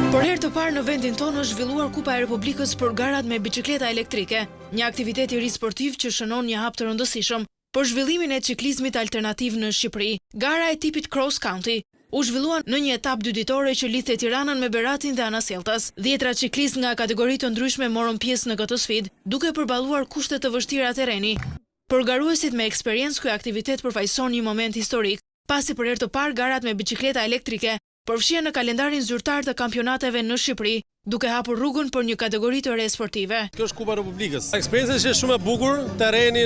Për herë të parë në vendin tonë është zhvilluar Kupa e Republikës për garat me biçikleta elektrike, një aktivitet i ri sportiv që shënon një hap të rëndësishëm për zhvillimin e ciklizmit alternativ në Shqipëri. Gara e tipit cross country u zhvillua në një etapë dy ditore që lidhte Tiranën me Beratin dhe Anasjeltas. 10 ciklistë nga kategoritë të ndryshme morën pjesë në këtë sfidë, duke përballuar kushte të vështira terreni. Për garuesit me eksperiencë, ky aktivitet përfaqëson një moment historik, pasi për herë të parë garat me biçikleta elektrike përfshihen në kalendarin zyrtar të kampionateve në Shqipëri, duke hapur rrugën për një kategori të re sportive. Kjo është Kupa e Republikës. Eksperjenca është shumë e bukur, terreni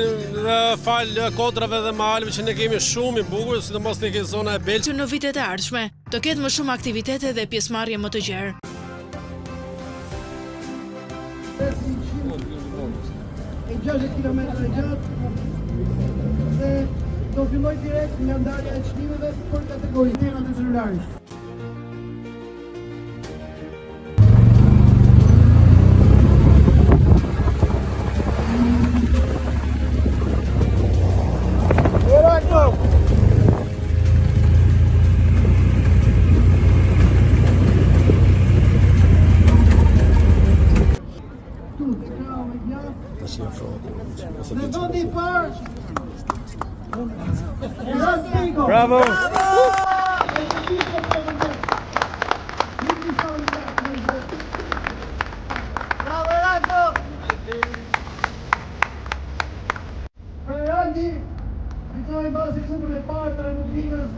fal kodrave dhe maleve që ne kemi shumë i bukur, sidomos në këtë zona e Belgjit. Që në vitet e ardhshme të ketë më shumë aktivitete dhe pjesëmarrje më të gjerë. E 60 kilometra gjatë dhe do filloj direkt nga ndarja e çmimeve për kategorinë e celularit. Bravo! Randi, fitojnë basi kupën e parë të Republikës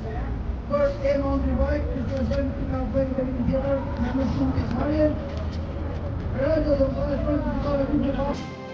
për e-mountain bike, që është dojmë nga bëjmë të një tjetër, në më shumë pjesëmarrje. Randi do të flasë për të fitore kupën e parë.